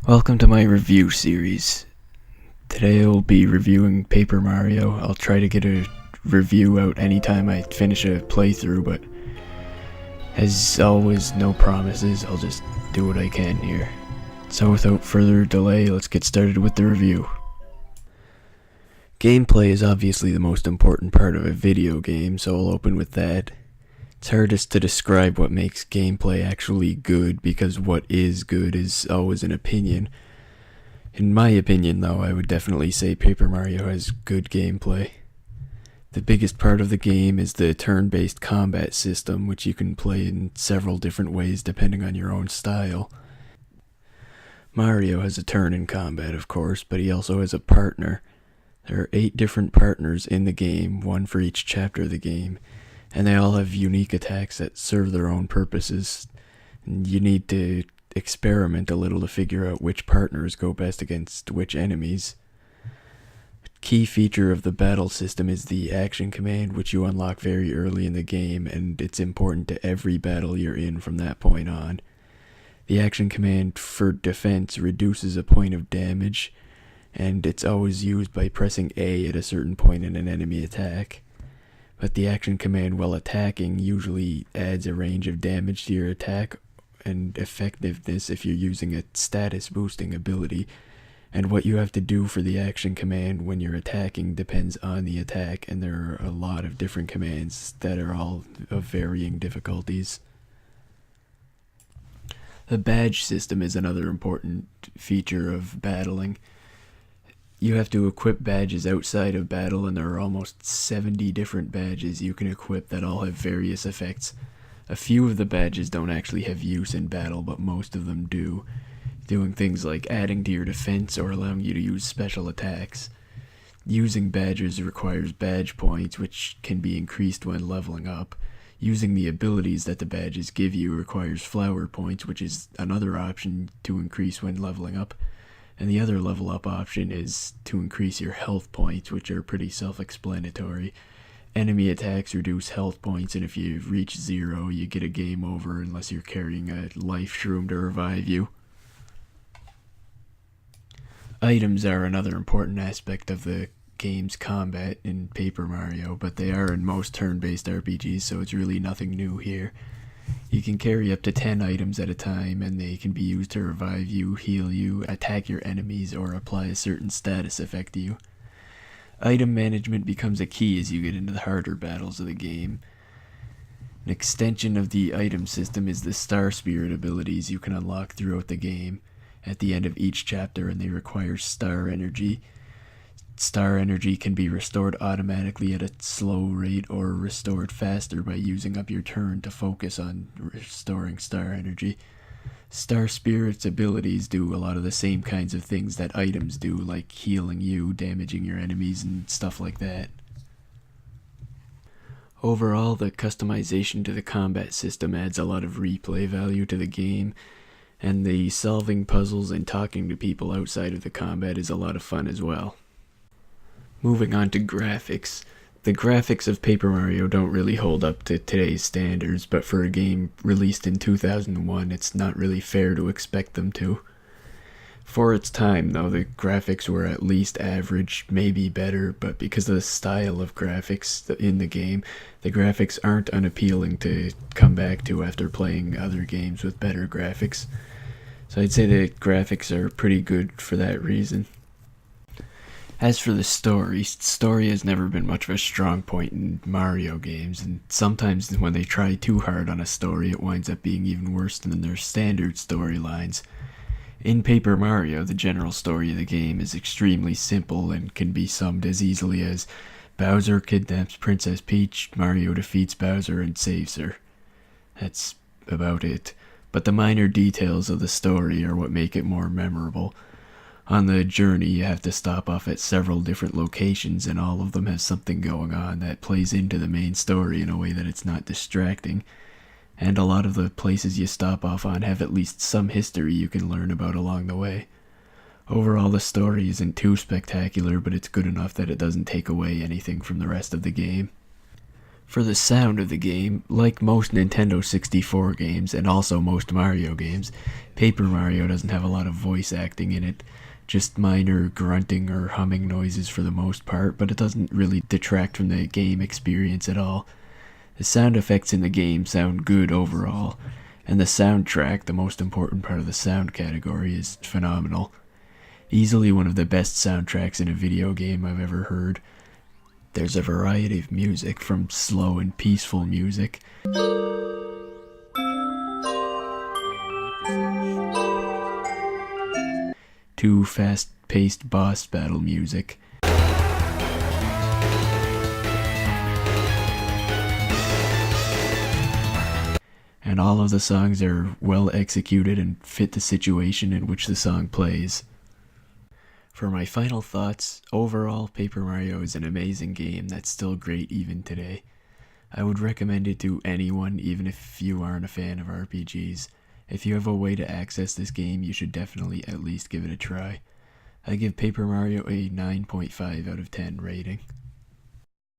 Welcome to my review series. Today I'll be reviewing Paper Mario. I'll try to get a review out anytime I finish a playthrough, but as always, no promises. I'll just do what I can here. So without further delay, let's get started with the review. Gameplay is obviously the most important part of a video game, so I'll open with that. It's hardest to describe what makes gameplay actually good, because what is good is always an opinion. In my opinion, though, I would definitely say Paper Mario has good gameplay. The biggest part of the game is the turn-based combat system, which you can play in several different ways depending on your own style. Mario has a turn in combat, of course, but he also has a partner. There are 8 different partners in the game, one for each chapter of the game, and they all have unique attacks that serve their own purposes. And you need to experiment a little to figure out which partners go best against which enemies. A key feature of the battle system is the action command, which you unlock very early in the game, and it's important to every battle you're in from that point on. The action command for defense reduces a point of damage, and it's always used by pressing A at a certain point in an enemy attack. But the action command while attacking usually adds a range of damage to your attack and effectiveness if you're using a status boosting ability, and what you have to do for the action command when you're attacking depends on the attack, and there are a lot of different commands that are all of varying difficulties. The badge system is another important feature of battling. You have to equip badges outside of battle, and there are almost 70 different badges you can equip that all have various effects. A few of the badges don't actually have use in battle, but most of them do, doing things like adding to your defense or allowing you to use special attacks. Using badges requires badge points, which can be increased when leveling up. Using the abilities that the badges give you requires flower points, which is another option to increase when leveling up. And the other level up option is to increase your health points, which are pretty self-explanatory. Enemy attacks reduce health points, and if you reach 0, you get a game over unless you're carrying a life shroom to revive you. Items are another important aspect of the game's combat in Paper Mario, but they are in most turn-based RPGs, so it's really nothing new here. You can carry up to 10 items at a time, and they can be used to revive you, heal you, attack your enemies, or apply a certain status effect to you. Item management becomes a key as you get into the harder battles of the game. An extension of the item system is the Star Spirit abilities you can unlock throughout the game at the end of each chapter, and they require star energy. Star energy can be restored automatically at a slow rate or restored faster by using up your turn to focus on restoring star energy. Star Spirit's abilities do a lot of the same kinds of things that items do, like healing you, damaging your enemies, and stuff like that. Overall, the customization to the combat system adds a lot of replay value to the game, and the solving puzzles and talking to people outside of the combat is a lot of fun as well. Moving on to graphics. The graphics of Paper Mario don't really hold up to today's standards, but for a game released in 2001, it's not really fair to expect them to. For its time, though, the graphics were at least average, maybe better, but because of the style of graphics in the game, the graphics aren't unappealing to come back to after playing other games with better graphics. So I'd say the graphics are pretty good for that reason. As for the story has never been much of a strong point in Mario games, and sometimes when they try too hard on a story, it winds up being even worse than their standard storylines. In Paper Mario, the general story of the game is extremely simple and can be summed as easily as Bowser kidnaps Princess Peach, Mario defeats Bowser and saves her. That's about it. But the minor details of the story are what make it more memorable. On the journey, you have to stop off at several different locations, and all of them have something going on that plays into the main story in a way that it's not distracting. And a lot of the places you stop off on have at least some history you can learn about along the way. Overall, the story isn't too spectacular, but it's good enough that it doesn't take away anything from the rest of the game. For the sound of the game, like most Nintendo 64 games and also most Mario games, Paper Mario doesn't have a lot of voice acting in it, just minor grunting or humming noises for the most part, but it doesn't really detract from the game experience at all. The sound effects in the game sound good overall, and the soundtrack, the most important part of the sound category, is phenomenal. Easily one of the best soundtracks in a video game I've ever heard. There's a variety of music, from slow and peaceful music to fast-paced boss battle music. And all of the songs are well executed and fit the situation in which the song plays. For my final thoughts, overall, Paper Mario is an amazing game that's still great even today. I would recommend it to anyone, even if you aren't a fan of RPGs. If you have a way to access this game, you should definitely at least give it a try. I give Paper Mario a 9.5 out of 10 rating.